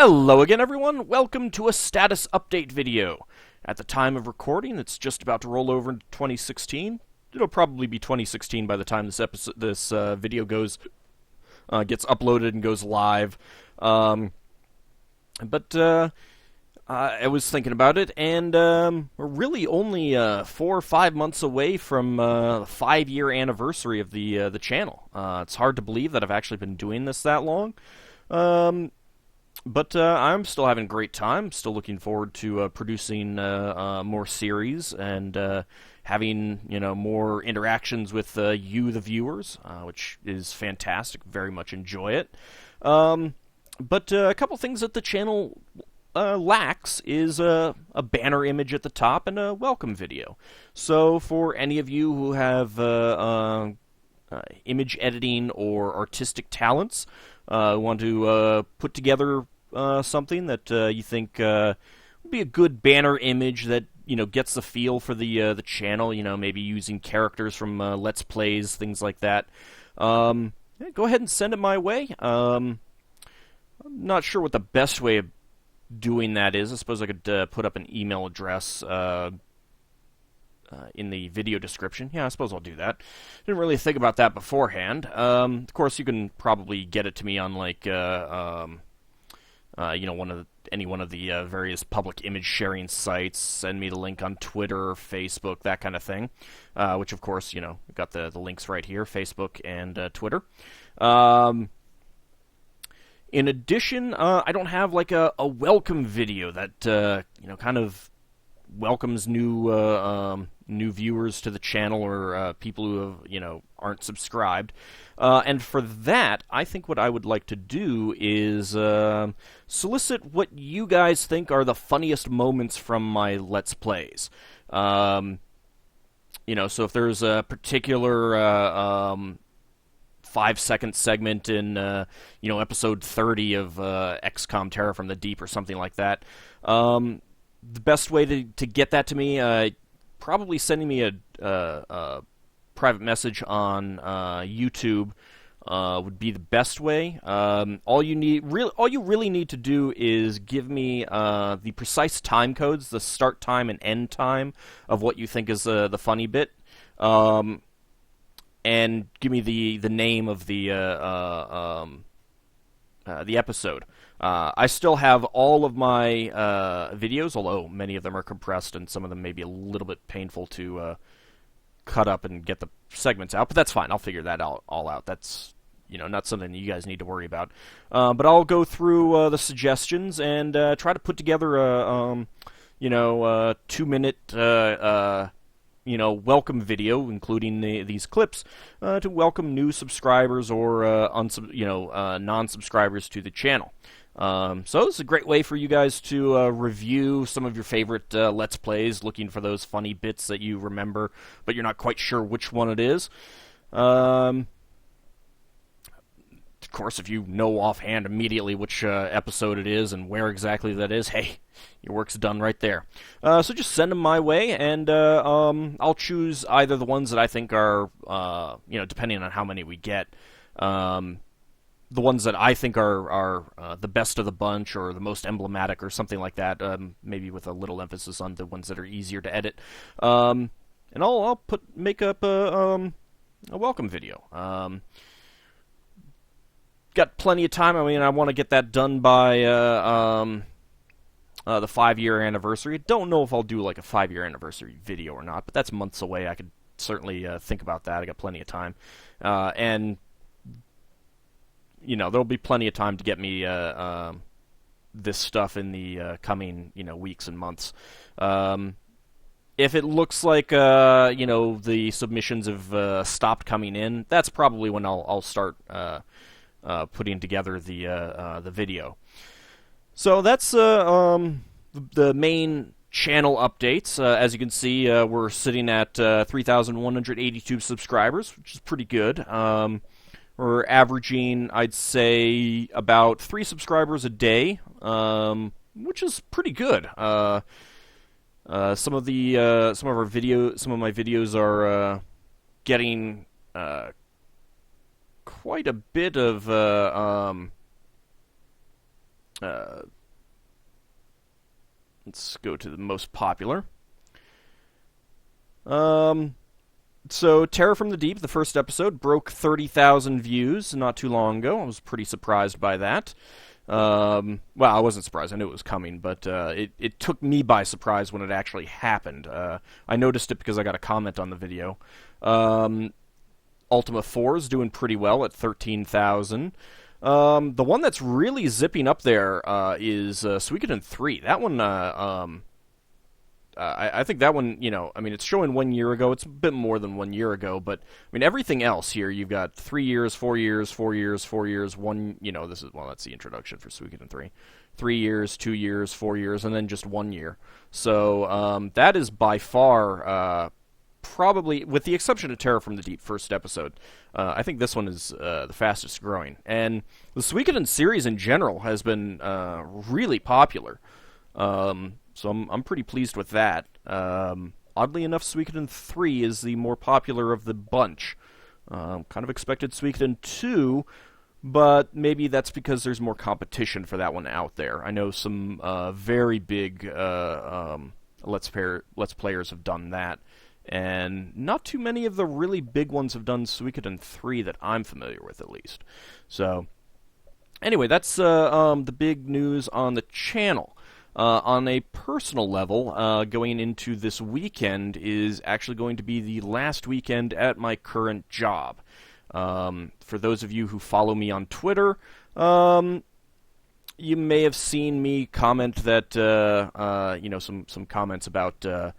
Hello again, everyone. Welcome to a status update video. At the time of recording, it's just about to roll over into 2016. It'll probably be 2016 by the time this video gets uploaded and goes live. But I was thinking about it, and we're really only 4 or 5 months away from the 5-year anniversary of the channel. It's hard to believe that I've actually been doing this that long. But I'm still having a great time. Still looking forward to producing more series and having more interactions with you, the viewers, which is fantastic. Very much enjoy it. But a couple things that the channel lacks is a banner image at the top and a welcome video. So for any of you who have image editing or artistic talents, want to put together something that you think would be a good banner image that gets the feel for the channel. Maybe using characters from Let's Plays, things like that. Yeah, go ahead and send it my way. I'm not sure what the best way of doing that is. I suppose I could put up an email address in the video description. Yeah, I suppose I'll do that. Didn't really think about that beforehand. Of course, you can probably get it to me on like any one of the various public image sharing sites. Send me the link on Twitter, Facebook, that kind of thing. Which, of course, we've got the links right here: Facebook and Twitter. In addition, I don't have like a welcome video that kind of welcomes new viewers to the channel or people who aren't subscribed. And for that, I think what I would like to do is solicit what you guys think are the funniest moments from my Let's Plays. So if there's a particular 5-second segment in episode 30 of XCOM Terror from the Deep or something like that, the best way to get that to me, probably sending me a private message on YouTube would be the best way. All you really need to do is give me the precise time codes, the start time and end time of what you think is the funny bit, and give me the name of the episode. I still have all of my videos, although many of them are compressed and some of them may be a little bit painful to cut up and get the segments out, but that's fine. I'll figure that all out. That's not something that you guys need to worry about. But I'll go through the suggestions and try to put together a 2-minute welcome video, including these clips, to welcome new subscribers or non-subscribers to the channel. So this is a great way for you guys to review some of your favorite Let's Plays, looking for those funny bits that you remember, but you're not quite sure which one it is. Of course, if you know offhand immediately which episode it is and where exactly that is, hey, your work's done right there. So just send them my way, and I'll choose either the ones that I think are, depending on how many we get, the ones that I think are the best of the bunch or the most emblematic or something like that, maybe with a little emphasis on the ones that are easier to edit. And I'll make up a welcome video. Got plenty of time. I mean, I want to get that done by the 5-year anniversary. Don't know if I'll do like a 5-year anniversary video or not, but that's months away. I could certainly think about that. I got plenty of time, and there'll be plenty of time to get me this stuff in the coming weeks and months. If it looks like the submissions have stopped coming in, that's probably when I'll start putting together the video. So that's the main channel updates. As you can see, we're sitting at 3,182 subscribers, which is pretty good. We're averaging, I'd say, about 3 subscribers a day, which is pretty good. Some of my videos are getting quite a bit of Uh, let's go to the most popular. So, Terror from the Deep, the first episode, broke 30,000 views not too long ago. I was pretty surprised by that. Well, I wasn't surprised. I knew it was coming, but it took me by surprise when it actually happened. I noticed it because I got a comment on the video. Ultima 4 is doing pretty well at 13,000. The one that's really zipping up there is Suikoden 3. That one, I think that one, I mean, it's showing 1 year ago. It's a bit more than 1 year ago, but, I mean, everything else here, you've got 3 years, 4 years, 4 years, 4 years, that's the introduction for Suikoden 3. 3 years, 2 years, 4 years, and then just 1 year. So, that is by far, probably, with the exception of Terror from the Deep first episode, I think this one is the fastest growing. And the Suikoden series in general has been really popular. So I'm pretty pleased with that. Oddly enough, Suikoden 3 is the more popular of the bunch. Kind of expected Suikoden 2, but maybe that's because there's more competition for that one out there. I know some very big Let's Players have done that, and not too many of the really big ones have done Suikoden 3 that I'm familiar with, at least. So, anyway, that's the big news on the channel. On a personal level, going into this weekend is actually going to be the last weekend at my current job. For those of you who follow me on Twitter, you may have seen me comment that, some comments about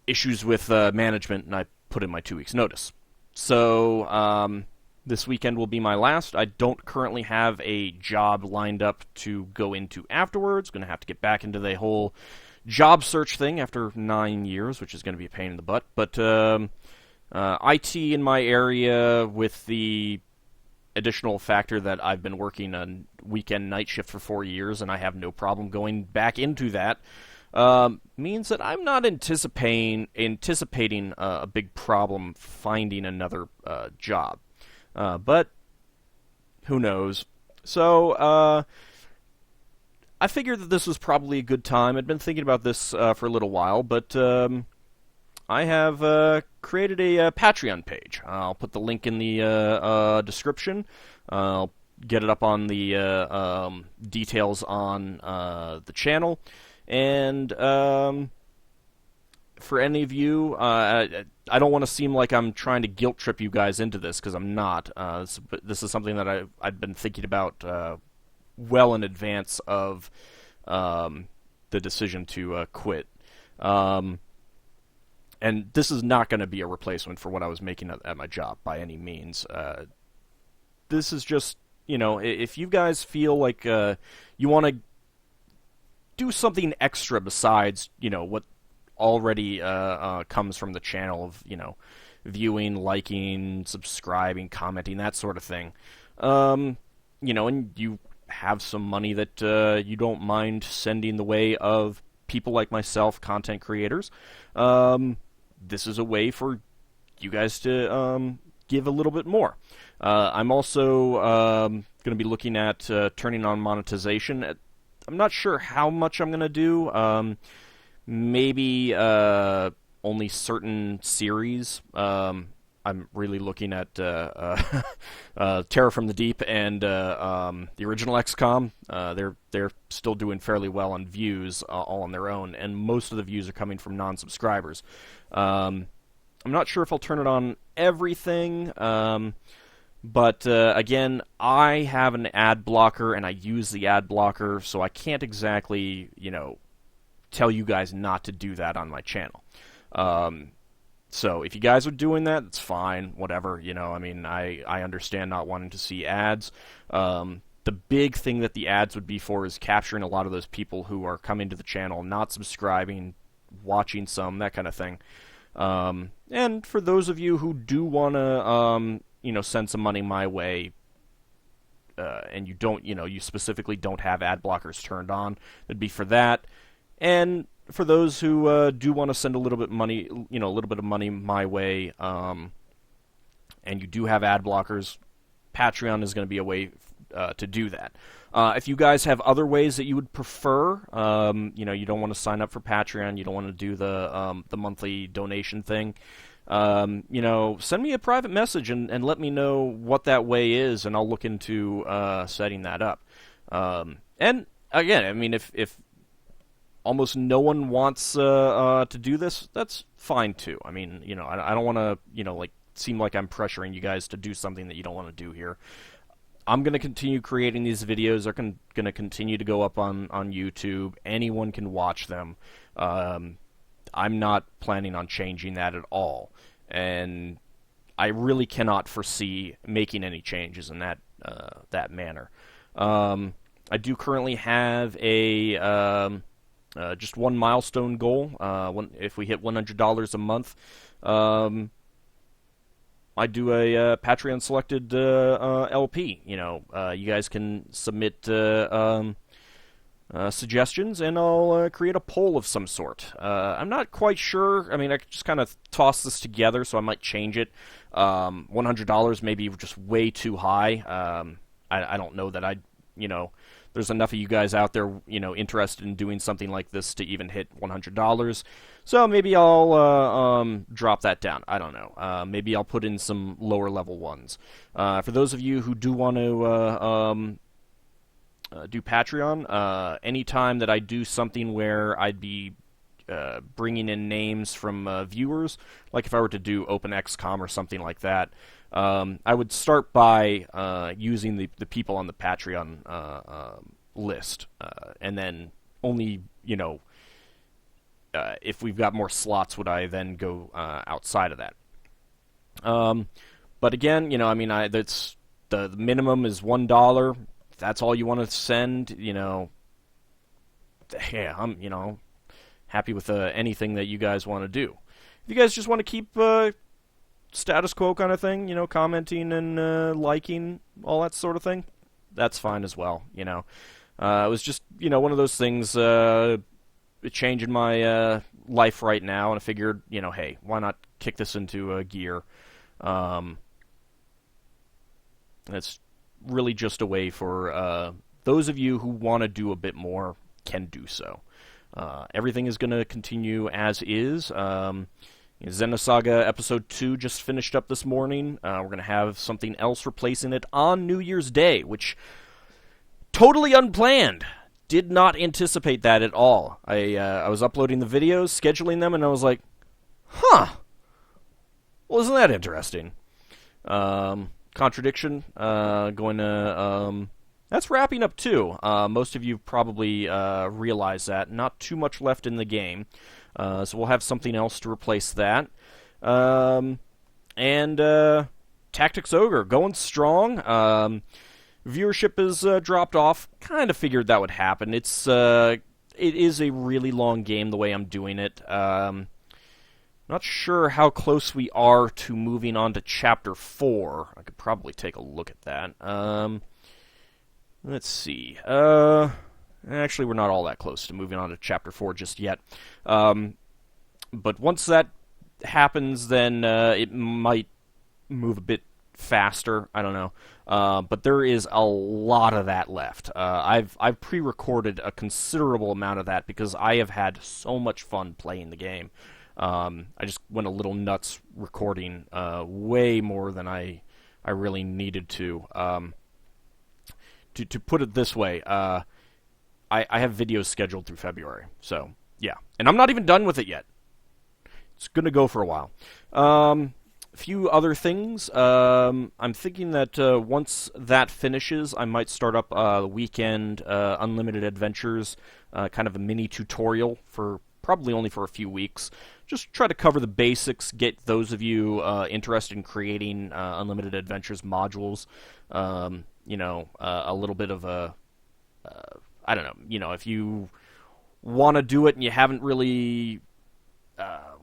issues with management, and I put in my 2 weeks' notice. So, this weekend will be my last. I don't currently have a job lined up to go into afterwards. Going to have to get back into the whole job search thing after 9 years, which is going to be a pain in the butt. But IT in my area, with the additional factor that I've been working a weekend night shift for 4 years, and I have no problem going back into that, means that I'm not anticipating a big problem finding another job. But who knows? So, I figured that this was probably a good time. I'd been thinking about this for a little while, but I have created a Patreon page. I'll put the link in the description. I'll get it up on the details on the channel. And for any of you, I don't want to seem like I'm trying to guilt trip you guys into this, because I'm not. This is something that I've been thinking about well in advance of the decision to quit. And this is not going to be a replacement for what I was making at my job by any means. This is just, if you guys feel like you want to do something extra besides, what already comes from the channel of, viewing, liking, subscribing, commenting, that sort of thing. And you have some money that you don't mind sending the way of people like myself, content creators. This is a way for you guys to give a little bit more. I'm also going to be looking at turning on monetization. I'm not sure how much I'm going to do. Maybe only certain series. I'm really looking at Terror from the Deep and the original XCOM. They're still doing fairly well on views, all on their own, and most of the views are coming from non-subscribers. I'm not sure if I'll turn it on everything, but again, I have an ad blocker, and I use the ad blocker, so I can't exactly, tell you guys not to do that on my channel. So if you guys are doing that, it's fine, whatever, I understand not wanting to see ads. The big thing that the ads would be for is capturing a lot of those people who are coming to the channel, not subscribing, watching some, that kind of thing. And for those of you who do want to, send some money my way, and you don't, you specifically don't have ad blockers turned on, it'd be for that. And for those who do want to send a little bit of money my way, and you do have ad blockers, Patreon is going to be a way to do that. If you guys have other ways that you would prefer, you don't want to sign up for Patreon, you don't want to do the monthly donation thing, send me a private message and let me know what that way is, and I'll look into setting that up. And again, I mean, if almost no one wants to do this, that's fine too. I mean, I don't want to, seem like I'm pressuring you guys to do something that you don't want to do here. I'm going to continue creating these videos. They're going to continue to go up on YouTube. Anyone can watch them. I'm not planning on changing that at all. And I really cannot foresee making any changes in that manner. I do currently have a just one milestone goal. If we hit $100 a month, I do a Patreon selected LP. You guys can submit suggestions, and I'll create a poll of some sort. I'm not quite sure. I mean, I could just kind of toss this together, so I might change it. $100 may be just way too high. I don't know that there's enough of you guys out there, interested in doing something like this to even hit $100. So maybe I'll drop that down. I don't know. Maybe I'll put in some lower level ones. For those of you who do want to do Patreon, anytime that I do something where I'd be bringing in names from viewers, like if I were to do OpenXCom or something like that, I would start by using the people on the Patreon list, and then only, if we've got more slots, would I then go outside of that. But again, that's the minimum is $1. If that's all you want to send, yeah, I'm, happy with anything that you guys want to do. If you guys just want to keep status quo kind of thing, commenting and liking, all that sort of thing, that's fine as well, It was just, one of those things, changing my life right now, and I figured, hey, why not kick this into gear? It's really just a way for those of you who want to do a bit more can do so. Everything is going to continue as is. Xenosaga Episode 2 just finished up this morning. We're going to have something else replacing it on New Year's Day, which totally unplanned. Did not anticipate that at all. I was uploading the videos, scheduling them, and I was like, huh. Well, isn't that interesting? Contradiction. Going to... That's wrapping up too. Most of you probably realize that. Not too much left in the game. So we'll have something else to replace that. And Tactics Ogre, going strong. Viewership has dropped off. Kind of figured that would happen. It is a really long game the way I'm doing it. Not sure how close we are to moving on to Chapter 4. I could probably take a look at that. Let's see. Actually, we're not all that close to moving on to Chapter 4 just yet. But once that happens, then it might move a bit faster. I don't know. But there is a lot of that left. I've pre-recorded a considerable amount of that because I have had so much fun playing the game. I just went a little nuts recording way more than I really needed to. To put it this way, I have videos scheduled through February. So, yeah. And I'm not even done with it yet. It's going to go for a while. A few other things. I'm thinking that once that finishes, I might start up the weekend Unlimited Adventures, kind of a mini tutorial for probably only for a few weeks. Just try to cover the basics, get those of you interested in creating Unlimited Adventures modules, a little bit of a, I don't know, if you want to do it and you haven't really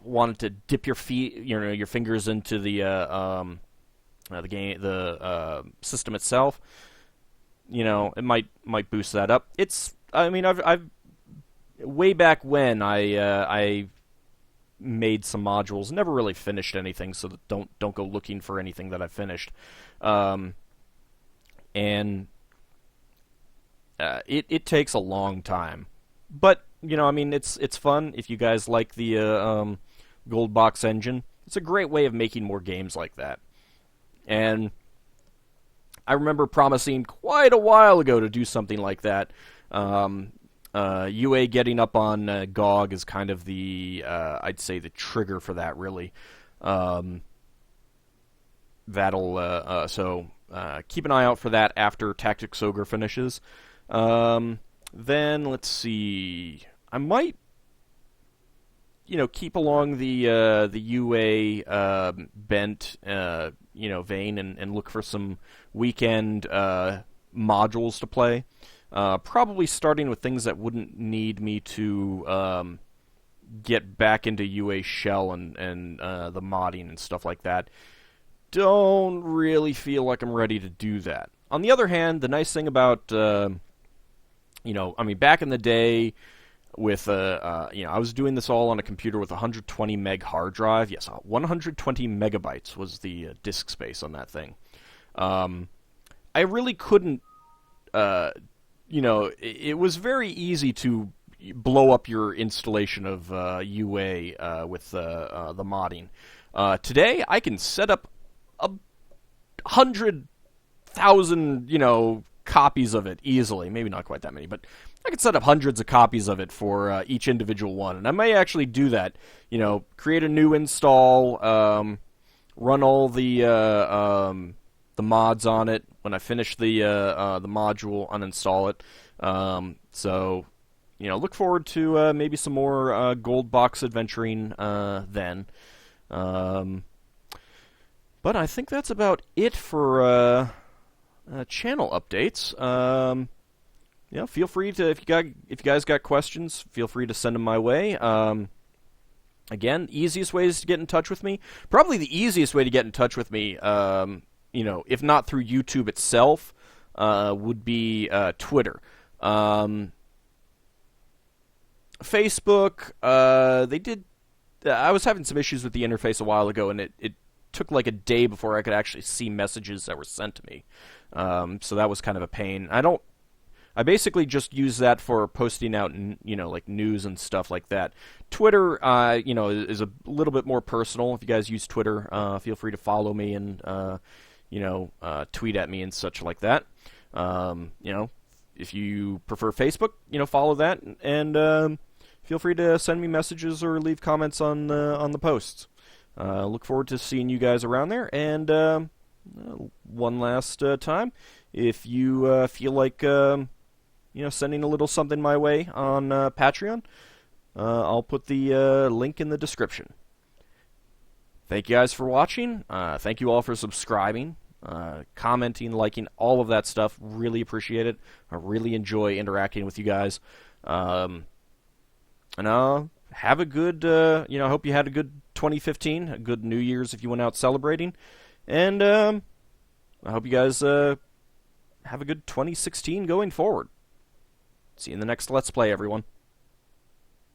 wanted to dip your fingers into the game, the system itself, it might boost that up. I've way back when I made some modules, never really finished anything, so don't go looking for anything that I finished. And it takes a long time. But I mean, it's fun if you guys like the Gold Box engine. It's a great way of making more games like that. And I remember promising quite a while ago to do something like that. UA getting up on GOG is kind of the, I'd say, the trigger for that, really. So keep an eye out for that after Tactics Ogre finishes. Then, let's see, I might, keep along the UA bent, vein and look for some weekend modules to play. Probably starting with things that wouldn't need me to get back into UA Shell and the modding and stuff like that. Don't really feel like I'm ready to do that. On the other hand, the nice thing about, back in the day, with I was doing this all on a computer with a 120 meg hard drive. Yes, 120 megabytes was the disk space on that thing. I really couldn't. It was very easy to blow up your installation of UA with the modding. Today, I can set up 100,000 copies of it easily. Maybe not quite that many, but I could set up hundreds of copies of it for each individual one, and I may actually do that. Create a new install, run all the mods on it. When I finish the module, uninstall it. Look forward to maybe some more Gold Box adventuring then. But I think that's about it for channel updates. Feel free to, if you guys got questions, feel free to send them my way. Again, easiest ways to get in touch with me. Probably the easiest way to get in touch with me, if not through YouTube itself, would be Twitter. Facebook, I was having some issues with the interface a while ago, and it took like a day before I could actually see messages that were sent to me. So that was kind of a pain. I basically just use that for posting out, like news and stuff like that. Twitter, is a little bit more personal. If you guys use Twitter, feel free to follow me and, tweet at me and such like that. If you prefer Facebook, follow that, and feel free to send me messages or leave comments on the posts. Look forward to seeing you guys around there. And one last time, if you feel like sending a little something my way on Patreon, I'll put the link in the description. Thank you guys for watching. Thank you all for subscribing, commenting, liking, all of that stuff. Really appreciate it. I really enjoy interacting with you guys. And have a good, I hope you had a good 2015, a good New Year's if you went out celebrating. And I hope you guys have a good 2016 going forward. See you in the next Let's Play, everyone.